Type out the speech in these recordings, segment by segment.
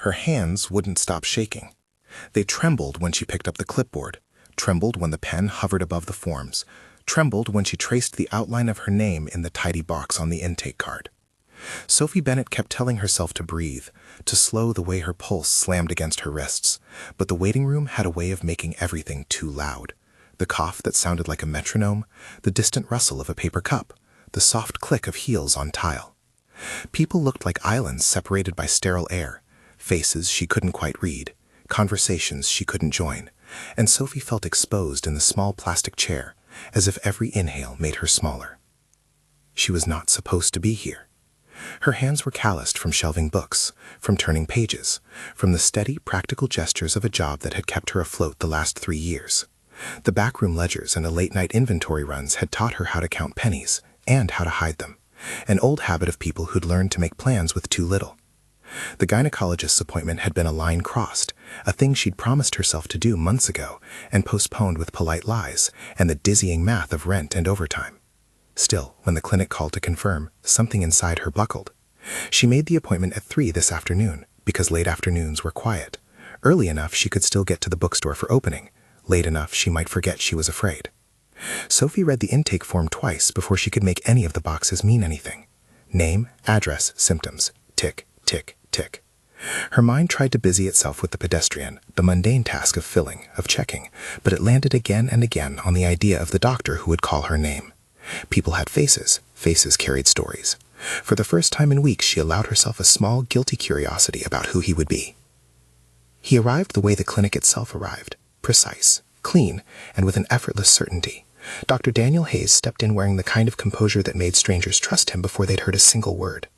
Her hands wouldn't stop shaking. They trembled when she picked up the clipboard, trembled when the pen hovered above the forms, trembled when she traced the outline of her name in the tidy box on the intake card. Sophie Bennett kept telling herself to breathe, to slow the way her pulse slammed against her wrists, but the waiting room had a way of making everything too loud. The cough that sounded like a metronome, the distant rustle of a paper cup, the soft click of heels on tile. People looked like islands separated by sterile air, faces she couldn't quite read, conversations she couldn't join, and Sophie felt exposed in the small plastic chair, as if every inhale made her smaller. She was not supposed to be here. Her hands were calloused from shelving books, from turning pages, from the steady, practical gestures of a job that had kept her afloat the last 3 years. The backroom ledgers and the late-night inventory runs had taught her how to count pennies and how to hide them, an old habit of people who'd learned to make plans with too little. The gynecologist's appointment had been a line crossed, a thing she'd promised herself to do months ago and postponed with polite lies and the dizzying math of rent and overtime. Still, when the clinic called to confirm, something inside her buckled. She made the appointment at 3 this afternoon because late afternoons were quiet. Early enough she could still get to the bookstore for opening. Late enough she might forget she was afraid. Sophie read the intake form twice before she could make any of the boxes mean anything. Name, address, symptoms. Tick, tick, tick. Her mind tried to busy itself with the pedestrian, the mundane task of filling, of checking, but it landed again and again on the idea of the doctor who would call her name. People had faces. Faces carried stories. For the first time in weeks she allowed herself a small, guilty curiosity about who he would be. He arrived the way the clinic itself arrived. Precise, clean, and with an effortless certainty. Dr. Daniel Hayes stepped in wearing the kind of composure that made strangers trust him before they'd heard a single word.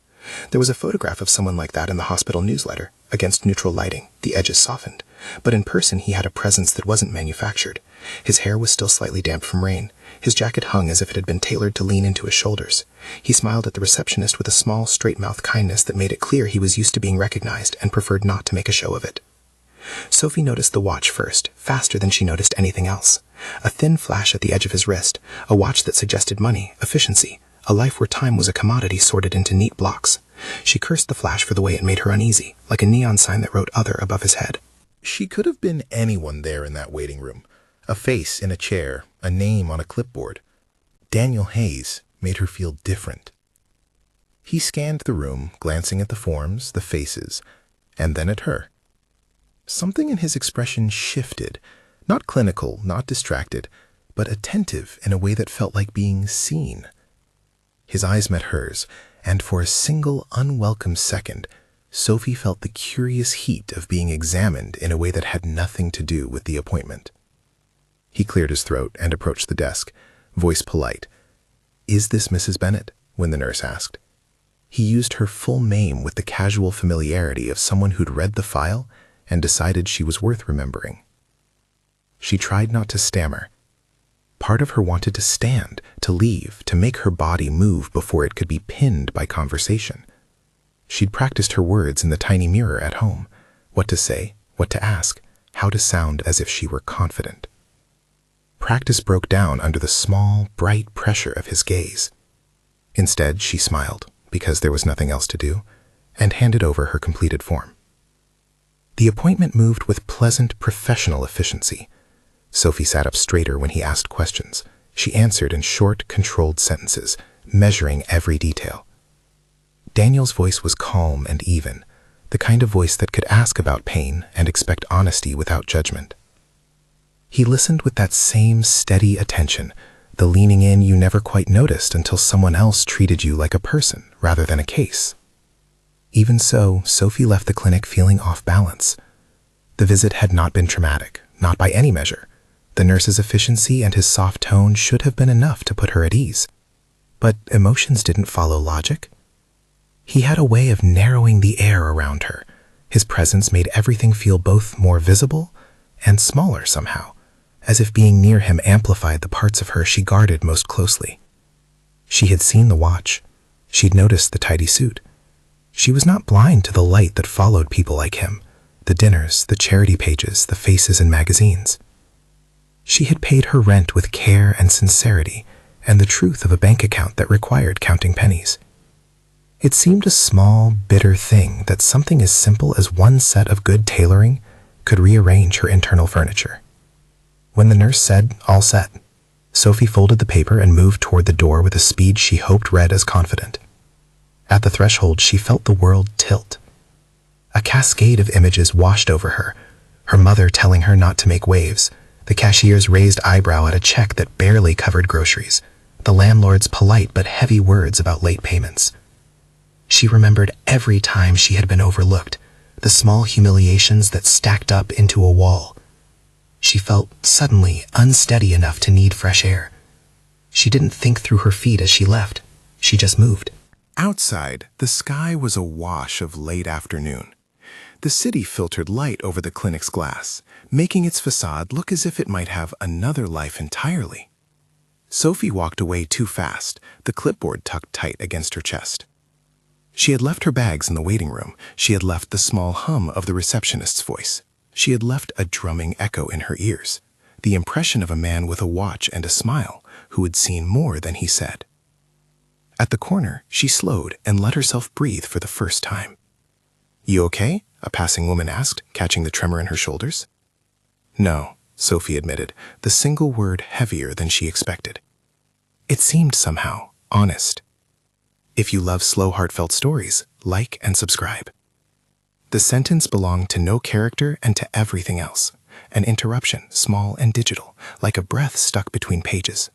There was a photograph of someone like that in the hospital newsletter, against neutral lighting, the edges softened. But in person he had a presence that wasn't manufactured. His hair was still slightly damp from rain. His jacket hung as if it had been tailored to lean into his shoulders. He smiled at the receptionist with a small, straight-mouthed kindness that made it clear he was used to being recognized and preferred not to make a show of it. Sophie noticed the watch first, faster than she noticed anything else. A thin flash at the edge of his wrist, a watch that suggested money, efficiency, a life where time was a commodity sorted into neat blocks. She cursed the flash for the way it made her uneasy, like a neon sign that wrote "Other" above his head. She could have been anyone there in that waiting room. A face in a chair, a name on a clipboard. Daniel Hayes made her feel different. He scanned the room, glancing at the forms, the faces, and then at her. Something in his expression shifted, not clinical, not distracted, but attentive in a way that felt like being seen. His eyes met hers, and for a single unwelcome second, Sophie felt the curious heat of being examined in a way that had nothing to do with the appointment. He cleared his throat and approached the desk, voice polite. "Is this Mrs. Bennett?" when the nurse asked. He used her full name with the casual familiarity of someone who'd read the file and decided she was worth remembering. She tried not to stammer. Part of her wanted to stand, to leave, to make her body move before it could be pinned by conversation. She'd practiced her words in the tiny mirror at home, what to say, what to ask, how to sound as if she were confident. Practice broke down under the small, bright pressure of his gaze. Instead, she smiled, because there was nothing else to do, and handed over her completed form. The appointment moved with pleasant, professional efficiency. Sophie sat up straighter when he asked questions. She answered in short, controlled sentences, measuring every detail. Daniel's voice was calm and even, the kind of voice that could ask about pain and expect honesty without judgment. He listened with that same steady attention, the leaning in you never quite noticed until someone else treated you like a person rather than a case. Even so, Sophie left the clinic feeling off balance. The visit had not been traumatic, not by any measure. The nurse's efficiency and his soft tone should have been enough to put her at ease. But emotions didn't follow logic. He had a way of narrowing the air around her. His presence made everything feel both more visible and smaller somehow, as if being near him amplified the parts of her she guarded most closely. She had seen the watch. She'd noticed the tidy suit. She was not blind to the light that followed people like him, the dinners, the charity pages, the faces in magazines. She had paid her rent with care and sincerity and the truth of a bank account that required counting pennies. It seemed a small, bitter thing that something as simple as one set of good tailoring could rearrange her internal furniture. When the nurse said, "All set," Sophie folded the paper and moved toward the door with a speed she hoped read as confident. At the threshold, she felt the world tilt. A cascade of images washed over her, her mother telling her not to make waves, the cashier's raised eyebrow at a check that barely covered groceries, the landlord's polite but heavy words about late payments. She remembered every time she had been overlooked, the small humiliations that stacked up into a wall. She felt suddenly unsteady enough to need fresh air. She didn't think through her feet as she left. She just moved. Outside, the sky was a wash of late afternoon. The city filtered light over the clinic's glass, making its facade look as if it might have another life entirely. Sophie walked away too fast, the clipboard tucked tight against her chest. She had left her bags in the waiting room. She had left the small hum of the receptionist's voice. She had left a drumming echo in her ears, the impression of a man with a watch and a smile who had seen more than he said. At the corner, she slowed and let herself breathe for the first time. "You okay?" a passing woman asked, catching the tremor in her shoulders. "No," Sophie admitted, the single word heavier than she expected. It seemed somehow honest. If you love slow, heartfelt stories, like and subscribe. The sentence belonged to no character and to everything else, an interruption, small and digital, like a breath stuck between pages.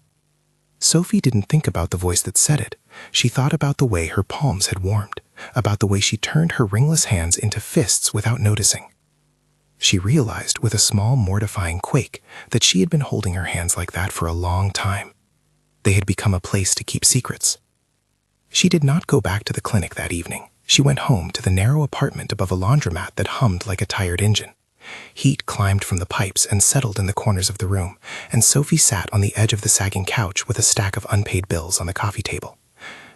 Sophie didn't think about the voice that said it. She thought about the way her palms had warmed, about the way she turned her ringless hands into fists without noticing. She realized with a small, mortifying quake that she had been holding her hands like that for a long time. They had become a place to keep secrets. She did not go back to the clinic that evening. She went home to the narrow apartment above a laundromat that hummed like a tired engine. Heat climbed from the pipes and settled in the corners of the room, and Sophie sat on the edge of the sagging couch with a stack of unpaid bills on the coffee table.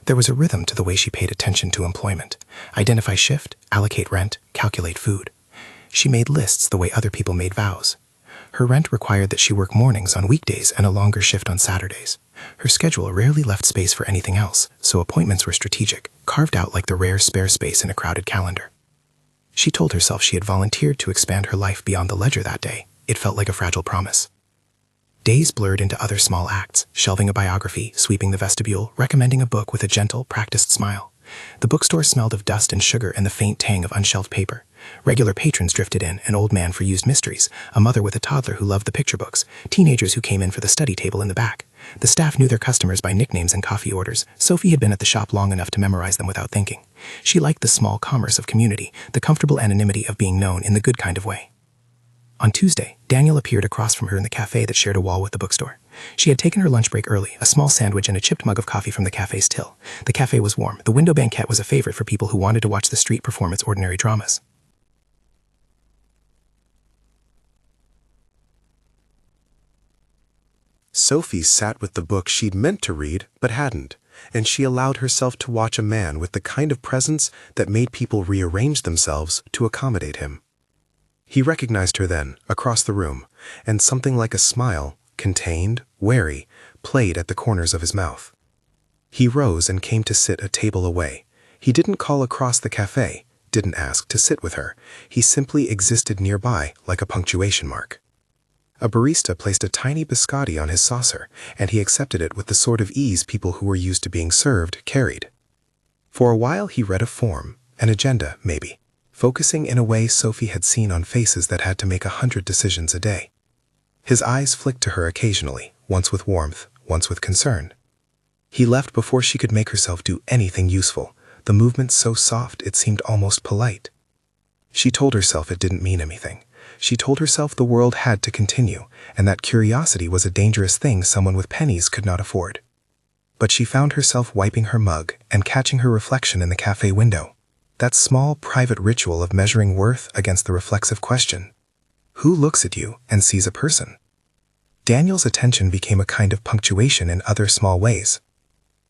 There was a rhythm to the way she paid attention to employment. Identify shift, allocate rent, calculate food. She made lists the way other people made vows. Her rent required that she work mornings on weekdays and a longer shift on Saturdays. Her schedule rarely left space for anything else, so appointments were strategic, carved out like the rare spare space in a crowded calendar. She told herself she had volunteered to expand her life beyond the ledger that day. It felt like a fragile promise. Days blurred into other small acts, shelving a biography, sweeping the vestibule, recommending a book with a gentle, practiced smile. The bookstore smelled of dust and sugar and the faint tang of unshelved paper. Regular patrons drifted in, an old man for used mysteries, a mother with a toddler who loved the picture books, teenagers who came in for the study table in the back. The staff knew their customers by nicknames and coffee orders. Sophie had been at the shop long enough to memorize them without thinking. She liked the small commerce of community, the comfortable anonymity of being known in the good kind of way. On Tuesday, Daniel appeared across from her in the cafe that shared a wall with the bookstore. She had taken her lunch break early, a small sandwich and a chipped mug of coffee from the cafe's till. The cafe was warm. The window banquette was a favorite for people who wanted to watch the street perform its ordinary dramas. Sophie sat with the book she'd meant to read but hadn't, and she allowed herself to watch a man with the kind of presence that made people rearrange themselves to accommodate him. He recognized her then, across the room, and something like a smile, contained, wary, played at the corners of his mouth. He rose and came to sit a table away. He didn't call across the cafe, didn't ask to sit with her. He simply existed nearby like a punctuation mark. A barista placed a tiny biscotti on his saucer, and he accepted it with the sort of ease people who were used to being served carried. For a while he read a form, an agenda, maybe, focusing in a way Sophie had seen on faces that had to make 100 decisions a day. His eyes flicked to her occasionally, once with warmth, once with concern. He left before she could make herself do anything useful, the movement so soft it seemed almost polite. She told herself it didn't mean anything. She told herself the world had to continue, and that curiosity was a dangerous thing someone with pennies could not afford. But she found herself wiping her mug and catching her reflection in the cafe window. That small, private ritual of measuring worth against the reflexive question, who looks at you and sees a person? Daniel's attention became a kind of punctuation in other small ways.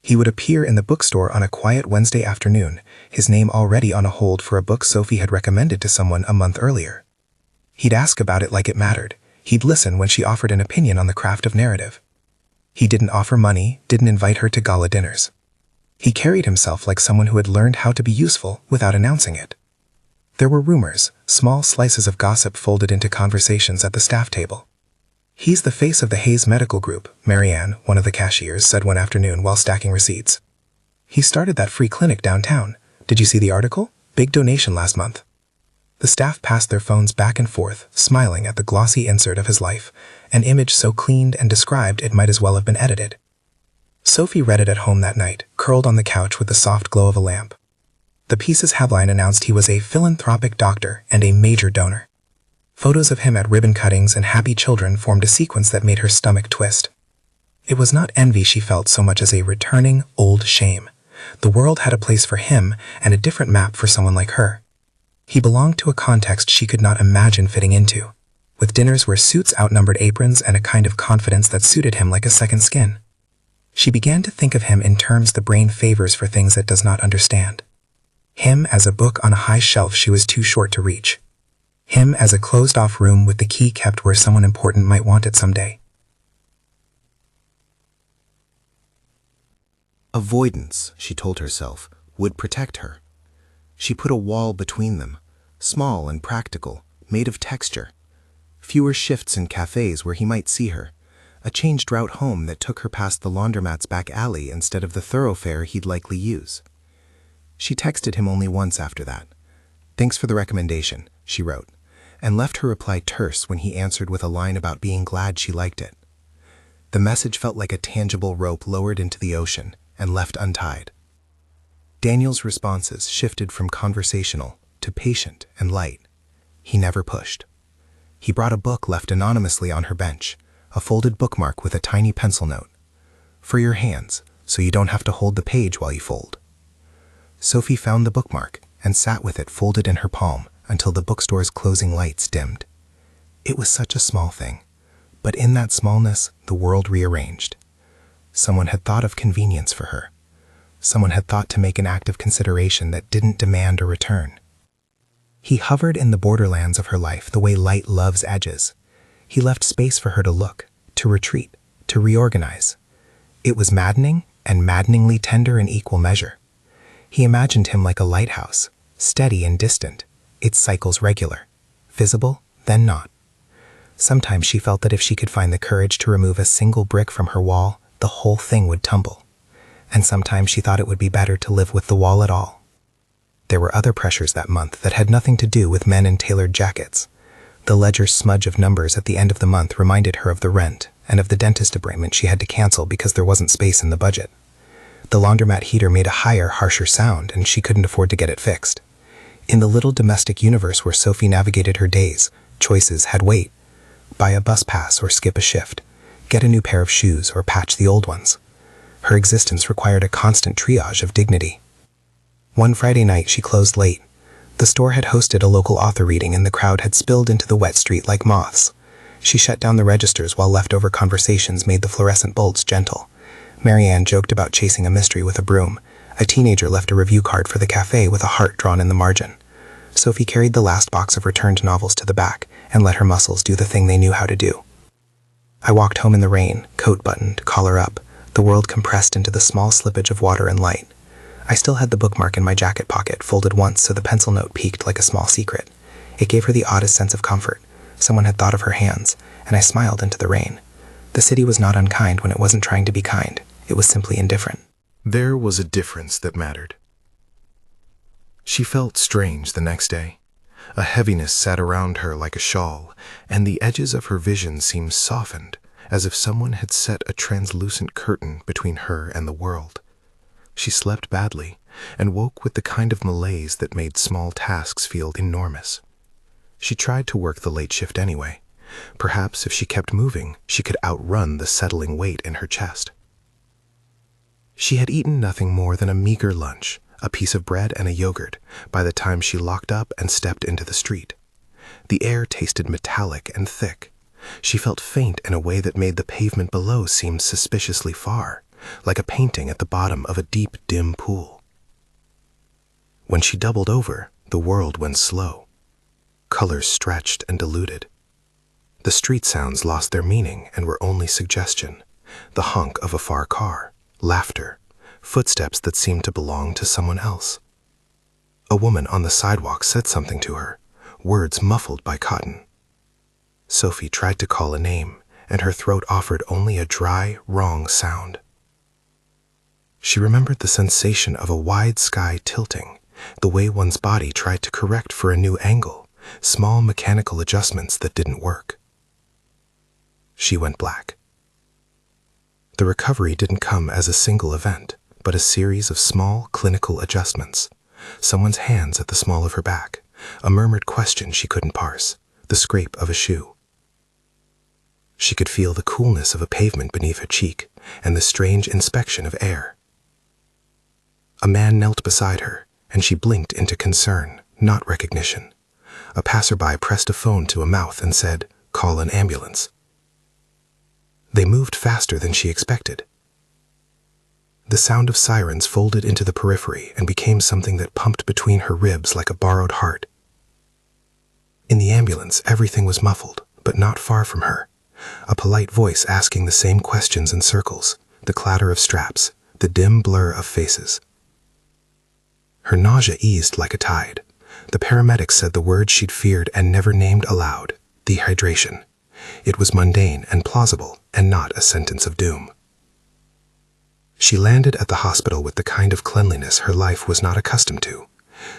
He would appear in the bookstore on a quiet Wednesday afternoon, his name already on a hold for a book Sophie had recommended to someone a month earlier. He'd ask about it like it mattered. He'd listen when she offered an opinion on the craft of narrative. He didn't offer money, didn't invite her to gala dinners. He carried himself like someone who had learned how to be useful without announcing it. There were rumors, small slices of gossip folded into conversations at the staff table. "He's the face of the Hayes Medical Group," Marianne, one of the cashiers, said one afternoon while stacking receipts. "He started that free clinic downtown. Did you see the article? Big donation last month." The staff passed their phones back and forth, smiling at the glossy insert of his life, an image so cleaned and described it might as well have been edited. Sophie read it at home that night, curled on the couch with the soft glow of a lamp. The piece's headline announced he was a philanthropic doctor and a major donor. Photos of him at ribbon cuttings and happy children formed a sequence that made her stomach twist. It was not envy she felt so much as a returning old shame. The world had a place for him and a different map for someone like her. He belonged to a context she could not imagine fitting into, with dinners where suits outnumbered aprons and a kind of confidence that suited him like a second skin. She began to think of him in terms the brain favors for things it does not understand. Him as a book on a high shelf she was too short to reach. Him as a closed-off room with the key kept where someone important might want it someday. Avoidance, she told herself, would protect her. She put a wall between them, small and practical, made of texture. Fewer shifts in cafes where he might see her. A changed route home that took her past the laundromat's back alley instead of the thoroughfare he'd likely use. She texted him only once after that. "Thanks for the recommendation," she wrote, and left her reply terse when he answered with a line about being glad she liked it. The message felt like a tangible rope lowered into the ocean and left untied. Daniel's responses shifted from conversational to patient and light. He never pushed. He brought a book left anonymously on her bench, a folded bookmark with a tiny pencil note. "For your hands, so you don't have to hold the page while you fold." Sophie found the bookmark and sat with it folded in her palm until the bookstore's closing lights dimmed. It was such a small thing, but in that smallness, the world rearranged. Someone had thought of convenience for her. Someone had thought to make an act of consideration that didn't demand a return. He hovered in the borderlands of her life the way light loves edges. He left space for her to look, to retreat, to reorganize. It was maddening and maddeningly tender in equal measure. He imagined him like a lighthouse, steady and distant, its cycles regular, visible, then not. Sometimes she felt that if she could find the courage to remove a single brick from her wall, the whole thing would tumble. And sometimes she thought it would be better to live with the wall at all. There were other pressures that month that had nothing to do with men in tailored jackets. The ledger's smudge of numbers at the end of the month reminded her of the rent and of the dentist appointment she had to cancel because there wasn't space in the budget. The laundromat heater made a higher, harsher sound, and she couldn't afford to get it fixed. In the little domestic universe where Sophie navigated her days, choices had weight. Buy a bus pass or skip a shift. Get a new pair of shoes or patch the old ones. Her existence required a constant triage of dignity. One Friday night she closed late. The store had hosted a local author reading and the crowd had spilled into the wet street like moths. She shut down the registers while leftover conversations made the fluorescent bulbs gentle. Marianne joked about chasing a mystery with a broom. A teenager left a review card for the cafe with a heart drawn in the margin. Sophie carried the last box of returned novels to the back and let her muscles do the thing they knew how to do. I walked home in the rain, coat buttoned, collar up, the world compressed into the small slippage of water and light. I still had the bookmark in my jacket pocket, folded once so the pencil note peeked like a small secret. It gave her the oddest sense of comfort. Someone had thought of her hands, and I smiled into the rain. The city was not unkind when it wasn't trying to be kind. It was simply indifferent. There was a difference that mattered. She felt strange the next day. A heaviness sat around her like a shawl, and the edges of her vision seemed softened, as if someone had set a translucent curtain between her and the world. She slept badly, and woke with the kind of malaise that made small tasks feel enormous. She tried to work the late shift anyway. Perhaps if she kept moving, she could outrun the settling weight in her chest. She had eaten nothing more than a meager lunch, a piece of bread and a yogurt, by the time she locked up and stepped into the street. The air tasted metallic and thick. She felt faint in a way that made the pavement below seem suspiciously far, like a painting at the bottom of a deep, dim pool. When she doubled over, the world went slow. Colors stretched and diluted. The street sounds lost their meaning and were only suggestion. The honk of a far car, laughter, footsteps that seemed to belong to someone else. A woman on the sidewalk said something to her, words muffled by cotton. Sophie tried to call a name, and her throat offered only a dry, wrong sound. She remembered the sensation of a wide sky tilting, the way one's body tried to correct for a new angle, small mechanical adjustments that didn't work. She went black. The recovery didn't come as a single event, but a series of small clinical adjustments. Someone's hands at the small of her back, a murmured question she couldn't parse, the scrape of a shoe. She could feel the coolness of a pavement beneath her cheek and the strange inspection of air. A man knelt beside her, and she blinked into concern, not recognition. A passerby pressed a phone to a mouth and said, "Call an ambulance." They moved faster than she expected. The sound of sirens folded into the periphery and became something that pumped between her ribs like a borrowed heart. In the ambulance, everything was muffled, but not far from her. A polite voice asking the same questions in circles, the clatter of straps, the dim blur of faces. Her nausea eased like a tide. The paramedics said the word she'd feared and never named aloud, dehydration. It was mundane and plausible, and not a sentence of doom. She landed at the hospital with the kind of cleanliness her life was not accustomed to.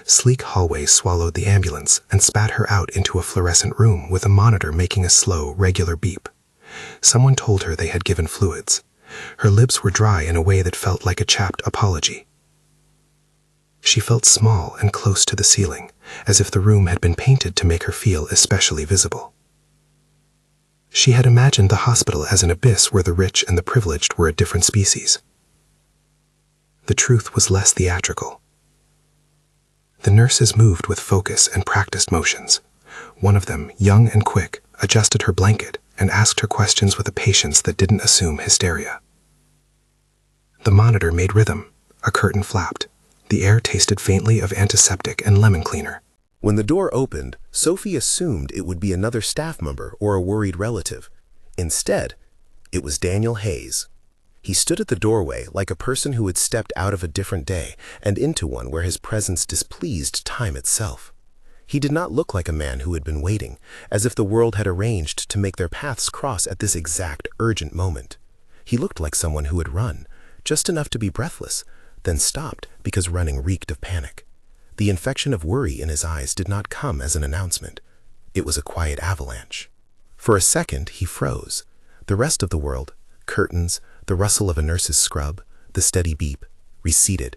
Sleek hallways swallowed the ambulance and spat her out into a fluorescent room with a monitor making a slow, regular beep. Someone told her they had given fluids. Her lips were dry in a way that felt like a chapped apology. She felt small and close to the ceiling, as if the room had been painted to make her feel especially visible. She had imagined the hospital as an abyss where the rich and the privileged were a different species. The truth was less theatrical. The nurses moved with focus and practiced motions. One of them, young and quick, adjusted her blanket and asked her questions with a patience that didn't assume hysteria. The monitor made rhythm. A curtain flapped. The air tasted faintly of antiseptic and lemon cleaner. When the door opened, Sophie assumed it would be another staff member or a worried relative. Instead, it was Daniel Hayes. He stood at the doorway like a person who had stepped out of a different day and into one where his presence displeased time itself. He did not look like a man who had been waiting, as if the world had arranged to make their paths cross at this exact urgent moment. He looked like someone who had run, just enough to be breathless, then stopped because running reeked of panic. The infection of worry in his eyes did not come as an announcement. It was a quiet avalanche. For a second, he froze. The rest of the world, curtains, the rustle of a nurse's scrub, the steady beep, receded.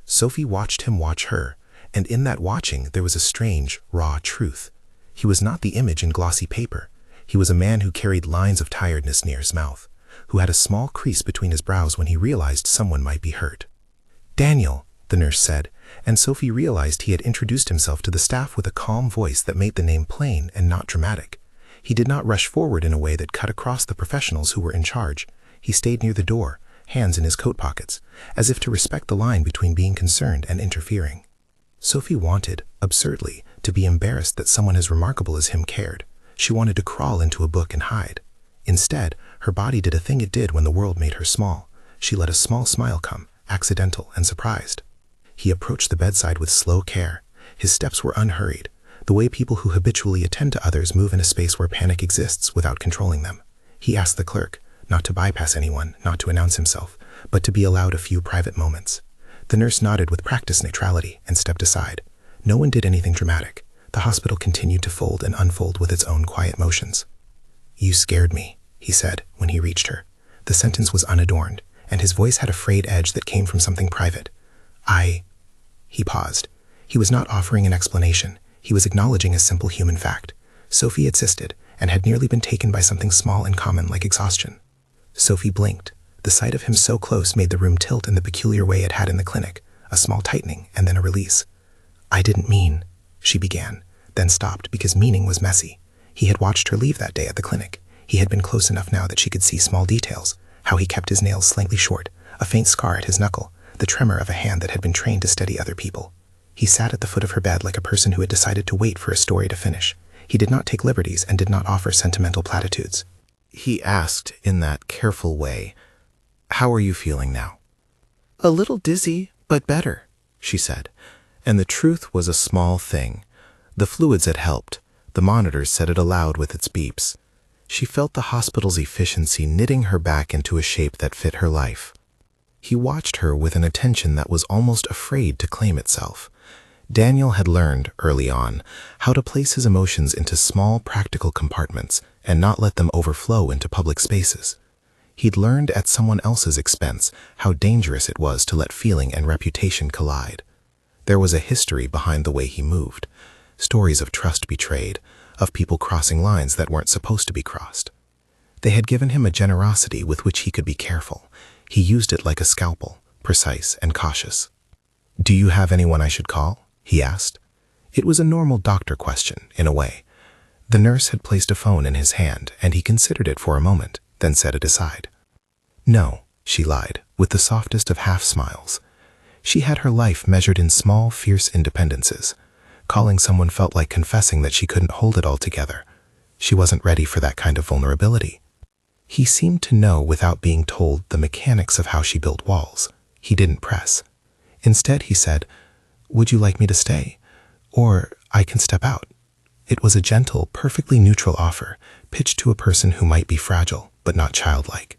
Sophie watched him watch her, and in that watching there was a strange, raw truth. He was not the image in glossy paper. He was a man who carried lines of tiredness near his mouth, who had a small crease between his brows when he realized someone might be hurt. "Daniel," the nurse said, and Sophie realized he had introduced himself to the staff with a calm voice that made the name plain and not dramatic. He did not rush forward in a way that cut across the professionals who were in charge. He stayed near the door, hands in his coat pockets, as if to respect the line between being concerned and interfering. Sophie wanted, absurdly, to be embarrassed that someone as remarkable as him cared. She wanted to crawl into a book and hide. Instead, her body did a thing it did when the world made her small. She let a small smile come, accidental and surprised. He approached the bedside with slow care. His steps were unhurried, the way people who habitually attend to others move in a space where panic exists without controlling them. He asked the clerk, not to bypass anyone, not to announce himself, but to be allowed a few private moments. The nurse nodded with practiced neutrality and stepped aside. No one did anything dramatic. The hospital continued to fold and unfold with its own quiet motions. "You scared me," he said when he reached her. The sentence was unadorned, and his voice had a frayed edge that came from something private. He paused. He was not offering an explanation. He was acknowledging a simple human fact. Sophie insisted, and had nearly been taken by something small and common like exhaustion. Sophie blinked. The sight of him so close made the room tilt in the peculiar way it had in the clinic, a small tightening and then a release. "I didn't mean," she began, then stopped because meaning was messy. He had watched her leave that day at the clinic. He had been close enough now that she could see small details, how he kept his nails slightly short, a faint scar at his knuckle, the tremor of a hand that had been trained to steady other people. He sat at the foot of her bed like a person who had decided to wait for a story to finish. He did not take liberties and did not offer sentimental platitudes. He asked in that careful way, "How are you feeling now?" "A little dizzy, but better," she said. And the truth was a small thing. The fluids had helped. The monitors said it aloud with its beeps. She felt the hospital's efficiency knitting her back into a shape that fit her life. He watched her with an attention that was almost afraid to claim itself. Daniel had learned, early on, how to place his emotions into small, practical compartments and not let them overflow into public spaces. He'd learned at someone else's expense how dangerous it was to let feeling and reputation collide. There was a history behind the way he moved, stories of trust betrayed, of people crossing lines that weren't supposed to be crossed. They had given him a generosity with which he could be careful. He used it like a scalpel, precise and cautious. "Do you have anyone I should call?" he asked. It was a normal doctor question, in a way. The nurse had placed a phone in his hand, and he considered it for a moment, then set it aside. "No," she lied, with the softest of half-smiles. She had her life measured in small, fierce independences. Calling someone felt like confessing that she couldn't hold it all together. She wasn't ready for that kind of vulnerability. He seemed to know without being told the mechanics of how she built walls. He didn't press. Instead, he said, "Would you like me to stay? Or I can step out." It was a gentle, perfectly neutral offer, pitched to a person who might be fragile, but not childlike.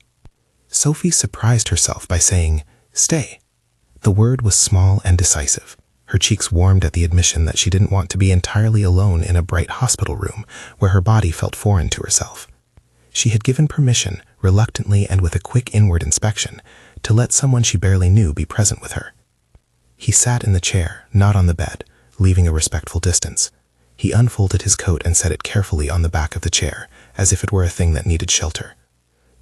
Sophie surprised herself by saying, "Stay." The word was small and decisive. Her cheeks warmed at the admission that she didn't want to be entirely alone in a bright hospital room where her body felt foreign to herself. She had given permission, reluctantly and with a quick inward inspection, to let someone she barely knew be present with her. He sat in the chair, not on the bed, leaving a respectful distance. He unfolded his coat and set it carefully on the back of the chair, as if it were a thing that needed shelter.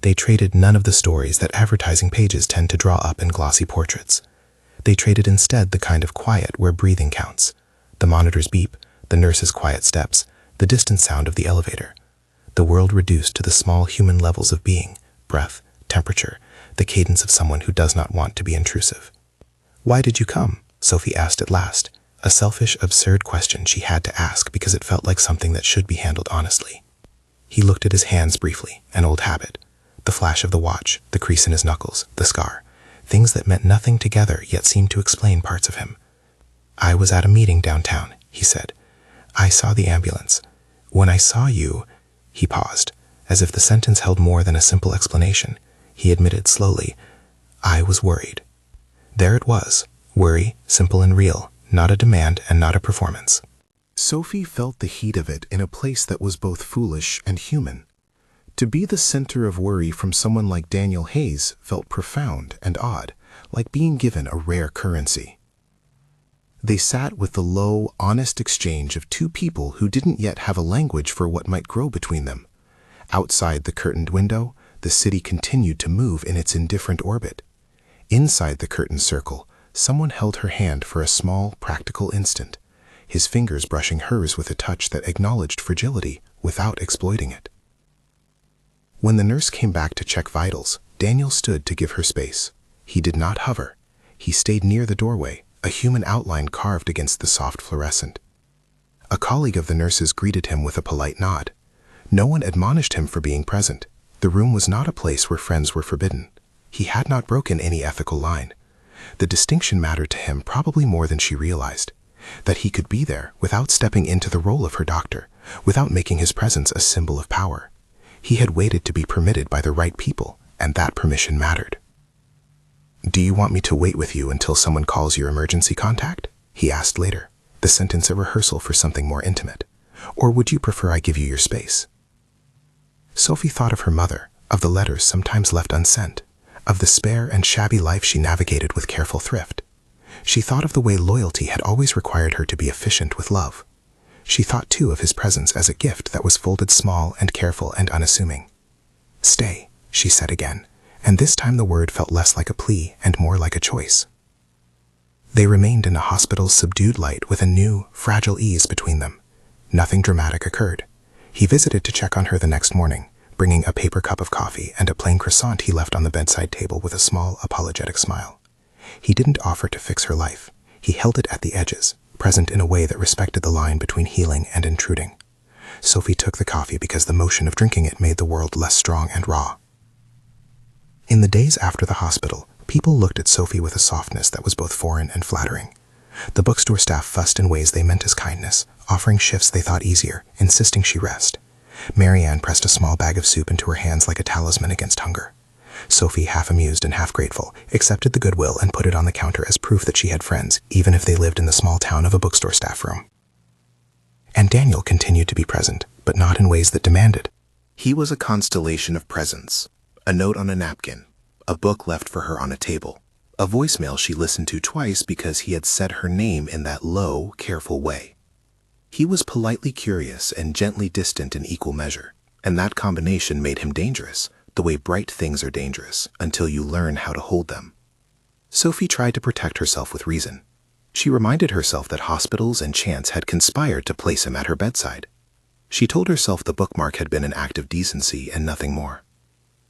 They traded none of the stories that advertising pages tend to draw up in glossy portraits. They traded instead the kind of quiet where breathing counts. The monitor's beep, the nurse's quiet steps, the distant sound of the elevator. The world reduced to the small human levels of being, breath, temperature, the cadence of someone who does not want to be intrusive. "Why did you come?" Sophie asked at last, a selfish, absurd question she had to ask because it felt like something that should be handled honestly. He looked at his hands briefly, an old habit. The flash of the watch, the crease in his knuckles, the scar. Things that meant nothing together yet seemed to explain parts of him. "I was at a meeting downtown," he said. "I saw the ambulance. When I saw you—" He paused, as if the sentence held more than a simple explanation. He admitted slowly, "I was worried." There it was, worry, simple and real, not a demand and not a performance. Sophie felt the heat of it in a place that was both foolish and human. To be the center of worry from someone like Daniel Hayes felt profound and odd, like being given a rare currency. They sat with the low, honest exchange of two people who didn't yet have a language for what might grow between them. Outside the curtained window, the city continued to move in its indifferent orbit. Inside the curtained circle, someone held her hand for a small, practical instant, his fingers brushing hers with a touch that acknowledged fragility without exploiting it. When the nurse came back to check vitals, Daniel stood to give her space. He did not hover. He stayed near the doorway, a human outline carved against the soft fluorescent. A colleague of the nurse's greeted him with a polite nod. No one admonished him for being present. The room was not a place where friends were forbidden. He had not broken any ethical line. The distinction mattered to him probably more than she realized. That he could be there without stepping into the role of her doctor, without making his presence a symbol of power. He had waited to be permitted by the right people, and that permission mattered. "Do you want me to wait with you until someone calls your emergency contact?" he asked later, the sentence a rehearsal for something more intimate. "Or would you prefer I give you your space?" Sophie thought of her mother, of the letters sometimes left unsent, of the spare and shabby life she navigated with careful thrift. She thought of the way loyalty had always required her to be efficient with love. She thought too of his presence as a gift that was folded small and careful and unassuming. "Stay," she said again, and this time the word felt less like a plea and more like a choice. They remained in the hospital's subdued light with a new, fragile ease between them. Nothing dramatic occurred. He visited to check on her the next morning, bringing a paper cup of coffee and a plain croissant he left on the bedside table with a small, apologetic smile. He didn't offer to fix her life. He held it at the edges, present in a way that respected the line between healing and intruding. Sophie took the coffee because the motion of drinking it made the world less strong and raw. In the days after the hospital, People looked at Sophie with a softness that was both foreign and flattering. The bookstore staff fussed in ways they meant as kindness, offering shifts they thought easier, insisting she rest. Marianne pressed a small bag of soup into her hands like a talisman against hunger. Sophie, half amused and half grateful, accepted the goodwill and put it on the counter as proof that she had friends, even if they lived in the small town of a bookstore staff room. And Daniel continued to be present, but not in ways that demanded. He was a constellation of presence, a note on a napkin, a book left for her on a table, a voicemail she listened to twice because he had said her name in that low, careful way. He was politely curious and gently distant in equal measure, and that combination made him dangerous, the way bright things are dangerous until you learn how to hold them. Sophie tried to protect herself with reason. She reminded herself that hospitals and chance had conspired to place him at her bedside. She told herself the bookmark had been an act of decency and nothing more.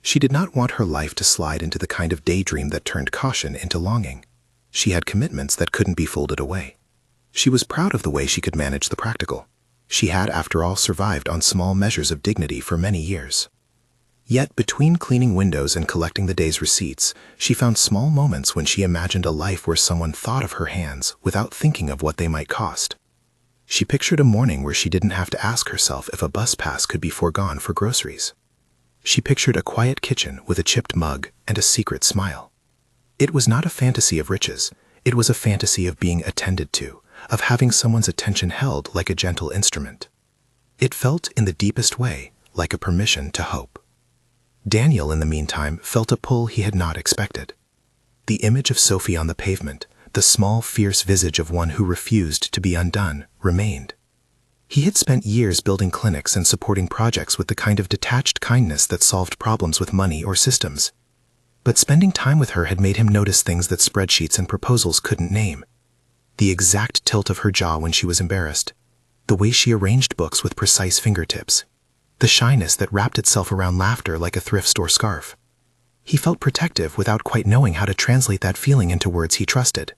She did not want her life to slide into the kind of daydream that turned caution into longing. She had commitments that couldn't be folded away. She was proud of the way she could manage the practical. She had, after all, survived on small measures of dignity for many years. Yet, between cleaning windows and collecting the day's receipts, she found small moments when she imagined a life where someone thought of her hands without thinking of what they might cost. She pictured a morning where she didn't have to ask herself if a bus pass could be foregone for groceries. She pictured a quiet kitchen with a chipped mug and a secret smile. It was not a fantasy of riches. It was a fantasy of being attended to, of having someone's attention held like a gentle instrument. It felt, in the deepest way, like a permission to hope. Daniel, in the meantime, felt a pull he had not expected. The image of Sophie on the pavement, the small, fierce visage of one who refused to be undone, remained. He had spent years building clinics and supporting projects with the kind of detached kindness that solved problems with money or systems. But spending time with her had made him notice things that spreadsheets and proposals couldn't name. The exact tilt of her jaw when she was embarrassed, the way she arranged books with precise fingertips, the shyness that wrapped itself around laughter like a thrift store scarf. He felt protective without quite knowing how to translate that feeling into words he trusted.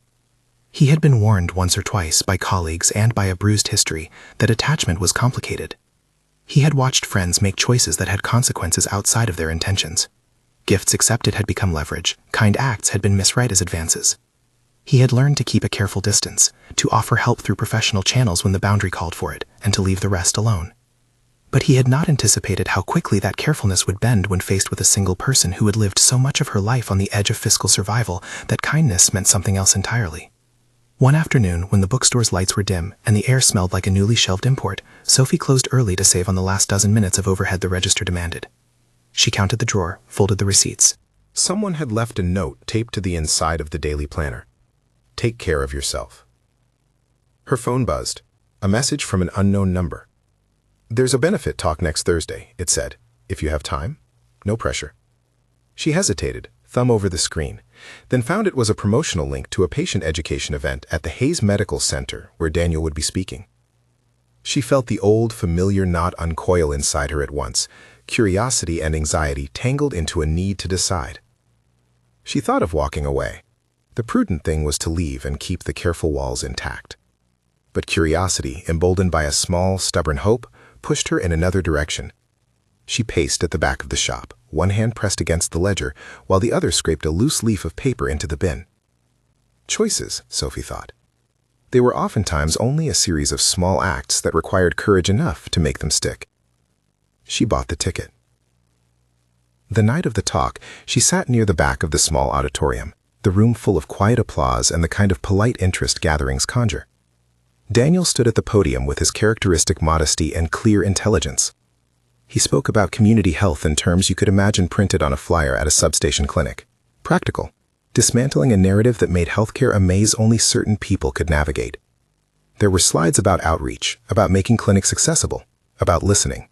He had been warned once or twice by colleagues and by a bruised history that attachment was complicated. He had watched friends make choices that had consequences outside of their intentions. Gifts accepted had become leverage, kind acts had been misread as advances. He had learned to keep a careful distance, to offer help through professional channels when the boundary called for it, and to leave the rest alone. But he had not anticipated how quickly that carefulness would bend when faced with a single person who had lived so much of her life on the edge of fiscal survival that kindness meant something else entirely. One afternoon, when the bookstore's lights were dim and the air smelled like a newly shelved import, Sophie closed early to save on the last dozen minutes of overhead the register demanded. She counted the drawer, folded the receipts. Someone had left a note taped to the inside of the daily planner. Take care of yourself. Her phone buzzed. A message from an unknown number. There's a benefit talk next Thursday, it said. If you have time, no pressure. She hesitated, thumb over the screen, then found it was a promotional link to a patient education event at the Hayes Medical Center where Daniel would be speaking. She felt the old, familiar knot uncoil inside her at once, curiosity and anxiety tangled into a need to decide. She thought of walking away. The prudent thing was to leave and keep the careful walls intact. But curiosity, emboldened by a small, stubborn hope, pushed her in another direction. She paced at the back of the shop, one hand pressed against the ledger, while the other scraped a loose leaf of paper into the bin. Choices, Sophie thought. They were oftentimes only a series of small acts that required courage enough to make them stick. She bought the ticket. The night of the talk, she sat near the back of the small auditorium, the room full of quiet applause and the kind of polite interest gatherings conjure. Daniel stood at the podium with his characteristic modesty and clear intelligence. He spoke about community health in terms you could imagine printed on a flyer at a substation clinic. Practical, dismantling a narrative that made healthcare a maze only certain people could navigate. There were slides about outreach, about making clinics accessible, about listening.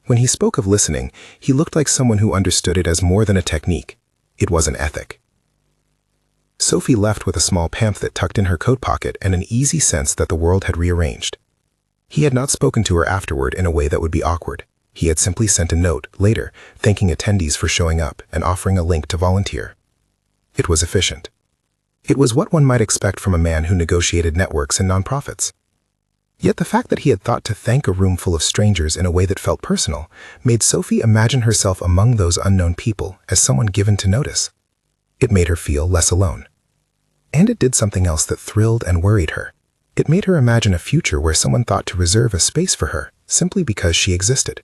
When he spoke of listening, he looked like someone who understood it as more than a technique. It was an ethic. Sophie left with a small pamphlet tucked in her coat pocket and an easy sense that the world had rearranged. He had not spoken to her afterward in a way that would be awkward. He had simply sent a note, later, thanking attendees for showing up and offering a link to volunteer. It was efficient. It was what one might expect from a man who negotiated networks and nonprofits. Yet the fact that he had thought to thank a room full of strangers in a way that felt personal made Sophie imagine herself among those unknown people as someone given to notice. It made her feel less alone. And it did something else that thrilled and worried her. It made her imagine a future where someone thought to reserve a space for her simply because she existed.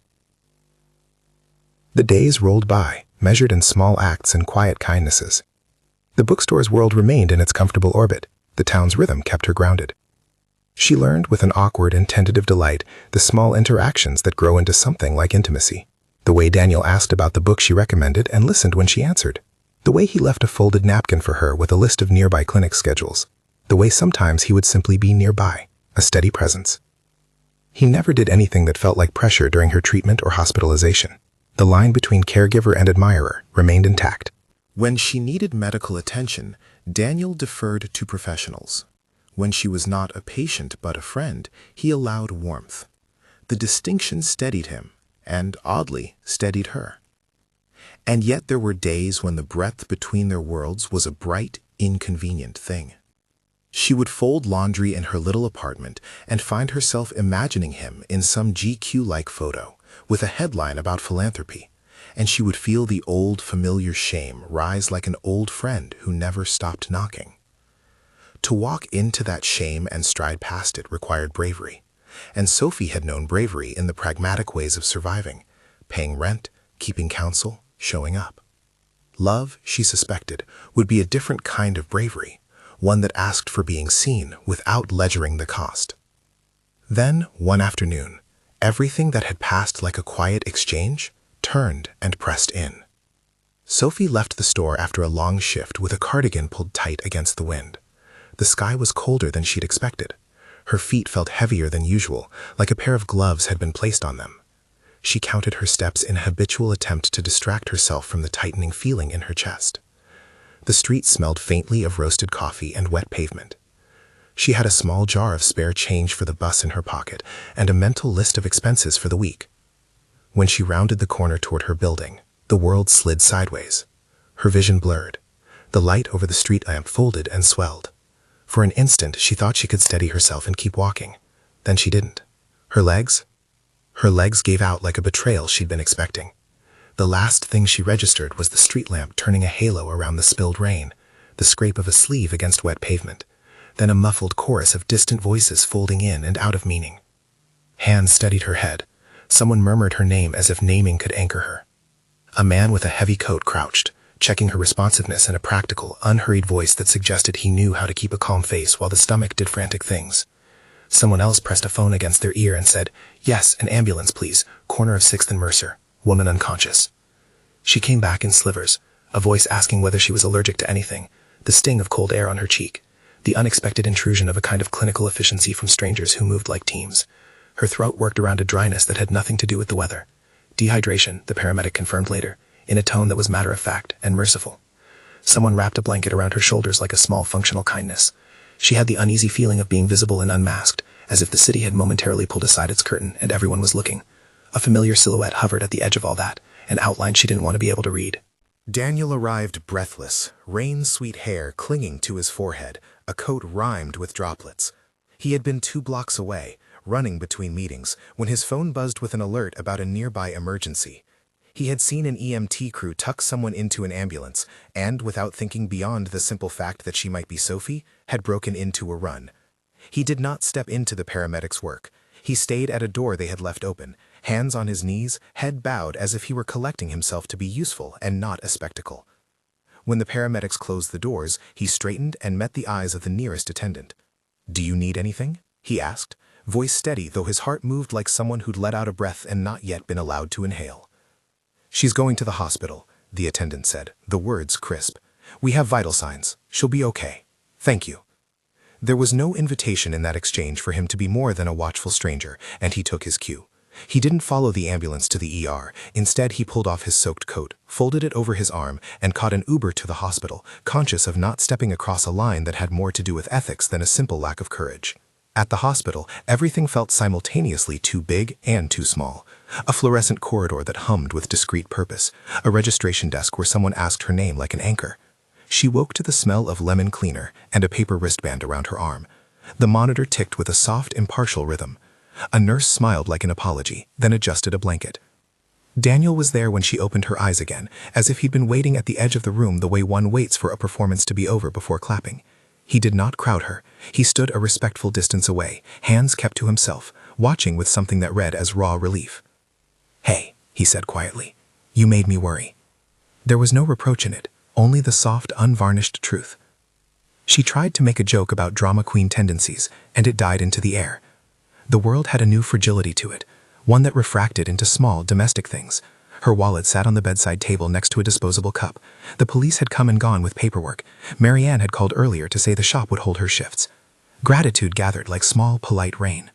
The days rolled by, measured in small acts and quiet kindnesses. The bookstore's world remained in its comfortable orbit. The town's rhythm kept her grounded. She learned with an awkward and tentative delight the small interactions that grow into something like intimacy. The way Daniel asked about the book she recommended and listened when she answered. The way he left a folded napkin for her with a list of nearby clinic schedules. The way sometimes he would simply be nearby, a steady presence. He never did anything that felt like pressure during her treatment or hospitalization. The line between caregiver and admirer remained intact. When she needed medical attention, Daniel deferred to professionals. When she was not a patient but a friend, he allowed warmth. The distinction steadied him, and oddly, steadied her. And yet there were days when the breadth between their worlds was a bright, inconvenient thing. She would fold laundry in her little apartment and find herself imagining him in some GQ-like photo, with a headline about philanthropy, and she would feel the old familiar shame rise like an old friend who never stopped knocking. To walk into that shame and stride past it required bravery, and Sophie had known bravery in the pragmatic ways of surviving, paying rent, keeping counsel, showing up. Love, she suspected, would be a different kind of bravery, one that asked for being seen without ledgering the cost. Then, one afternoon, everything that had passed like a quiet exchange turned and pressed in. Sophie left the store after a long shift with a cardigan pulled tight against the wind. The sky was colder than she'd expected. Her feet felt heavier than usual, like a pair of gloves had been placed on them. She counted her steps in a habitual attempt to distract herself from the tightening feeling in her chest. The street smelled faintly of roasted coffee and wet pavement. She had a small jar of spare change for the bus in her pocket and a mental list of expenses for the week. When she rounded the corner toward her building, the world slid sideways. Her vision blurred. The light over the street lamp folded and swelled. For an instant, she thought she could steady herself and keep walking. Then she didn't. Her legs gave out like a betrayal she'd been expecting. The last thing she registered was the street lamp turning a halo around the spilled rain, the scrape of a sleeve against wet pavement, then a muffled chorus of distant voices folding in and out of meaning. Hands steadied her head. Someone murmured her name as if naming could anchor her. A man with a heavy coat crouched, checking her responsiveness in a practical, unhurried voice that suggested he knew how to keep a calm face while the stomach did frantic things. Someone else pressed a phone against their ear and said, "Yes, an ambulance, please. Corner of 6th and Mercer. Woman unconscious." She came back in slivers, a voice asking whether she was allergic to anything, the sting of cold air on her cheek, the unexpected intrusion of a kind of clinical efficiency from strangers who moved like teams. Her throat worked around a dryness that had nothing to do with the weather. Dehydration, the paramedic confirmed later, in a tone that was matter-of-fact and merciful. Someone wrapped a blanket around her shoulders like a small functional kindness. She had the uneasy feeling of being visible and unmasked, as if the city had momentarily pulled aside its curtain and everyone was looking. A familiar silhouette hovered at the edge of all that, an outline she didn't want to be able to read. Daniel arrived breathless, rain-sweet hair clinging to his forehead, a coat rimed with droplets. He had been 2 blocks away, running between meetings, when his phone buzzed with an alert about a nearby emergency. He had seen an EMT crew tuck someone into an ambulance, and, without thinking beyond the simple fact that she might be Sophie, had broken into a run. He did not step into the paramedics' work. He stayed at a door they had left open, hands on his knees, head bowed as if he were collecting himself to be useful and not a spectacle. When the paramedics closed the doors, he straightened and met the eyes of the nearest attendant. "Do you need anything?" he asked, voice steady though his heart moved like someone who'd let out a breath and not yet been allowed to inhale. "She's going to the hospital," the attendant said, the words crisp. "We have vital signs. She'll be okay. Thank you." There was no invitation in that exchange for him to be more than a watchful stranger, and he took his cue. He didn't follow the ambulance to the ER. Instead, he pulled off his soaked coat, folded it over his arm, and caught an Uber to the hospital, conscious of not stepping across a line that had more to do with ethics than a simple lack of courage. At the hospital, everything felt simultaneously too big and too small. A fluorescent corridor that hummed with discreet purpose, a registration desk where someone asked her name like an anchor. She woke to the smell of lemon cleaner and a paper wristband around her arm. The monitor ticked with a soft, impartial rhythm. A nurse smiled like an apology, then adjusted a blanket. Daniel was there when she opened her eyes again, as if he'd been waiting at the edge of the room the way one waits for a performance to be over before clapping. He did not crowd her. He stood a respectful distance away, hands kept to himself, watching with something that read as raw relief. "Hey," he said quietly, "you made me worry." There was no reproach in it, only the soft, unvarnished truth. She tried to make a joke about drama queen tendencies, and it died into the air. The world had a new fragility to it, one that refracted into small, domestic things. Her wallet sat on the bedside table next to a disposable cup. The police had come and gone with paperwork. Marianne had called earlier to say the shop would hold her shifts. Gratitude gathered like small, polite rain.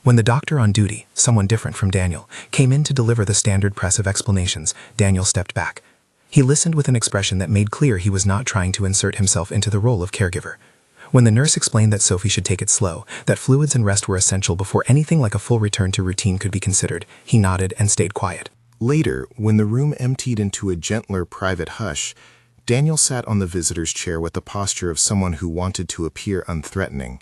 When the doctor on duty, someone different from Daniel, came in to deliver the standard press of explanations, Daniel stepped back. He listened with an expression that made clear he was not trying to insert himself into the role of caregiver. When the nurse explained that Sophie should take it slow, that fluids and rest were essential before anything like a full return to routine could be considered, he nodded and stayed quiet. Later, when the room emptied into a gentler, private hush, Daniel sat on the visitor's chair with the posture of someone who wanted to appear unthreatening.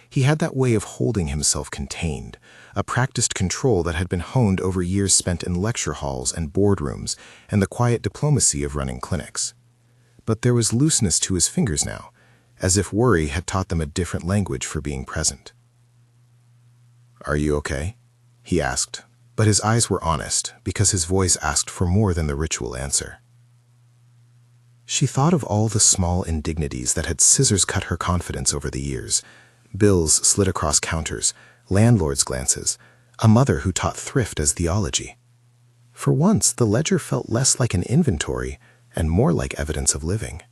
He had that way of holding himself contained, a practiced control that had been honed over years spent in lecture halls and boardrooms and the quiet diplomacy of running clinics. But there was looseness to his fingers now, as if worry had taught them a different language for being present. "Are you okay?" he asked, but his eyes were honest because his voice asked for more than the ritual answer. She thought of all the small indignities that had scissors cut her confidence over the years. Bills slid across counters, landlords' glances, a mother who taught thrift as theology. For once, the ledger felt less like an inventory and more like evidence of living.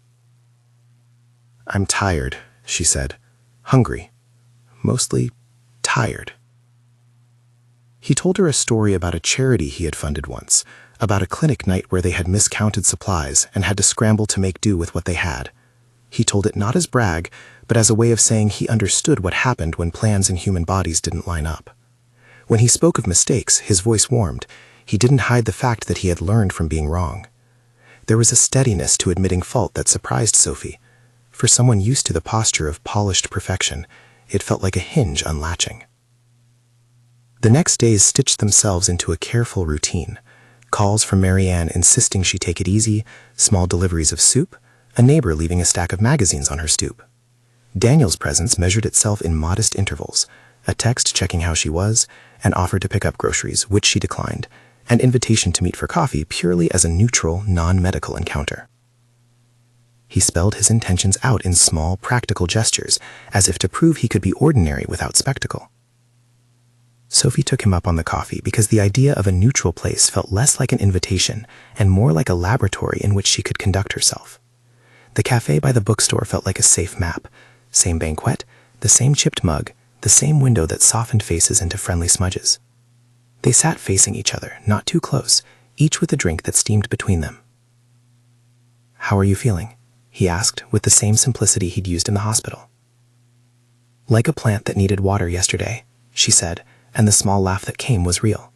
"I'm tired," she said. "Hungry. Mostly tired." He told her a story about a charity he had funded once, about a clinic night where they had miscounted supplies and had to scramble to make do with what they had. He told it not as brag, but as a way of saying he understood what happened when plans in human bodies didn't line up. When he spoke of mistakes, his voice warmed. He didn't hide the fact that he had learned from being wrong. There was a steadiness to admitting fault that surprised Sophie. For someone used to the posture of polished perfection, it felt like a hinge unlatching. The next days stitched themselves into a careful routine. Calls from Marianne insisting she take it easy, small deliveries of soup, a neighbor leaving a stack of magazines on her stoop. Daniel's presence measured itself in modest intervals, a text checking how she was, an offer to pick up groceries, which she declined, an invitation to meet for coffee purely as a neutral, non-medical encounter. He spelled his intentions out in small, practical gestures, as if to prove he could be ordinary without spectacle. Sophie took him up on the coffee because the idea of a neutral place felt less like an invitation and more like a laboratory in which she could conduct herself. The cafe by the bookstore felt like a safe map. Same banquette, the same chipped mug, the same window that softened faces into friendly smudges. They sat facing each other, not too close, each with a drink that steamed between them. "How are you feeling?" he asked with the same simplicity he'd used in the hospital. "Like a plant that needed water yesterday," she said, and the small laugh that came was real.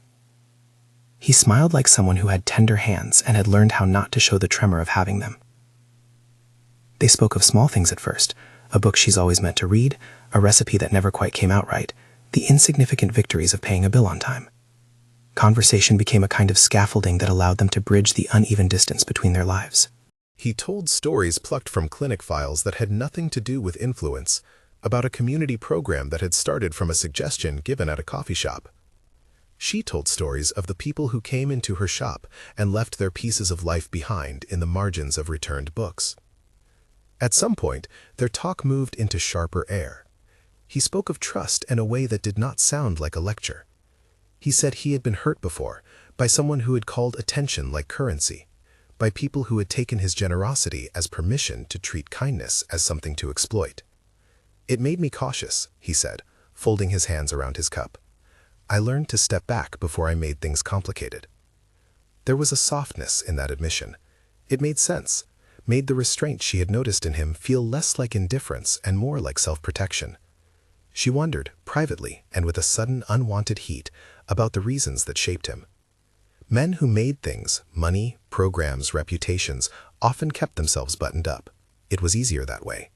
He smiled like someone who had tender hands and had learned how not to show the tremor of having them. They spoke of small things at first, a book she's always meant to read, a recipe that never quite came out right, the insignificant victories of paying a bill on time. Conversation became a kind of scaffolding that allowed them to bridge the uneven distance between their lives. He told stories plucked from clinic files that had nothing to do with influence, about a community program that had started from a suggestion given at a coffee shop. She told stories of the people who came into her shop and left their pieces of life behind in the margins of returned books. At some point, their talk moved into sharper air. He spoke of trust in a way that did not sound like a lecture. He said he had been hurt before, by someone who had called attention like currency, by people who had taken his generosity as permission to treat kindness as something to exploit. "It made me cautious," he said, folding his hands around his cup. "I learned to step back before I made things complicated." There was a softness in that admission. It made sense, made the restraint she had noticed in him feel less like indifference and more like self-protection. She wondered, privately and with a sudden unwanted heat, about the reasons that shaped him. Men who made things, money, programs, reputations, often kept themselves buttoned up. It was easier that way.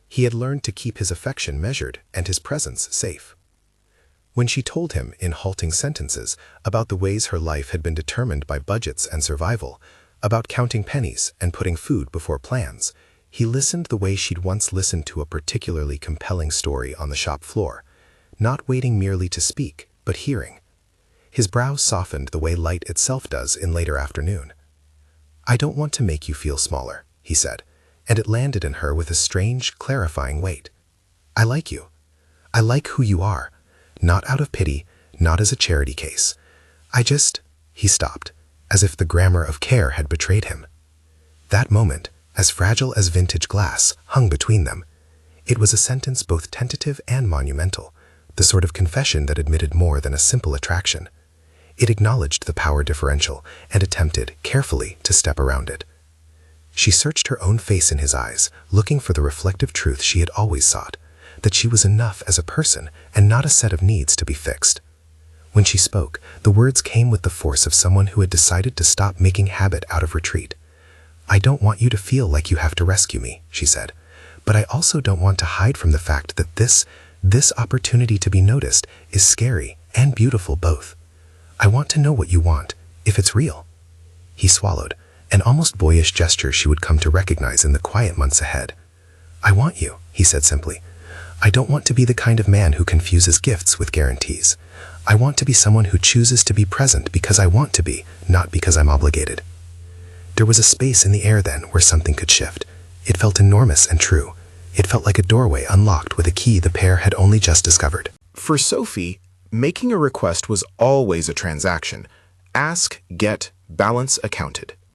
He had learned to keep his affection measured and his presence safe. When she told him in halting sentences about the ways her life had been determined by budgets and survival, about counting pennies and putting food before plans, he listened the way she'd once listened to a particularly compelling story on the shop floor, not waiting merely to speak, but hearing. His brows softened the way light itself does in later afternoon. "I don't want to make you feel smaller," he said, and it landed in her with a strange, clarifying weight. "I like you. I like who you are, not out of pity, not as a charity case. He stopped, as if the grammar of care had betrayed him. That moment, as fragile as vintage glass, hung between them. It was a sentence both tentative and monumental, the sort of confession that admitted more than a simple attraction. It acknowledged the power differential and attempted, carefully, to step around it. She searched her own face in his eyes, looking for the reflective truth she had always sought, that she was enough as a person and not a set of needs to be fixed. When she spoke, the words came with the force of someone who had decided to stop making habit out of retreat. "I don't want you to feel like you have to rescue me," she said, "but I also don't want to hide from the fact that this opportunity to be noticed is scary and beautiful both. I want to know what you want, if it's real." He swallowed, an almost boyish gesture she would come to recognize in the quiet months ahead. "I want you," he said simply. "I don't want to be the kind of man who confuses gifts with guarantees. I want to be someone who chooses to be present because I want to be, not because I'm obligated." There was a space in the air then where something could shift. It felt enormous and true. It felt like a doorway unlocked with a key the pair had only just discovered. For Sophie, making a request was always a transaction. Ask, get, balance accounted.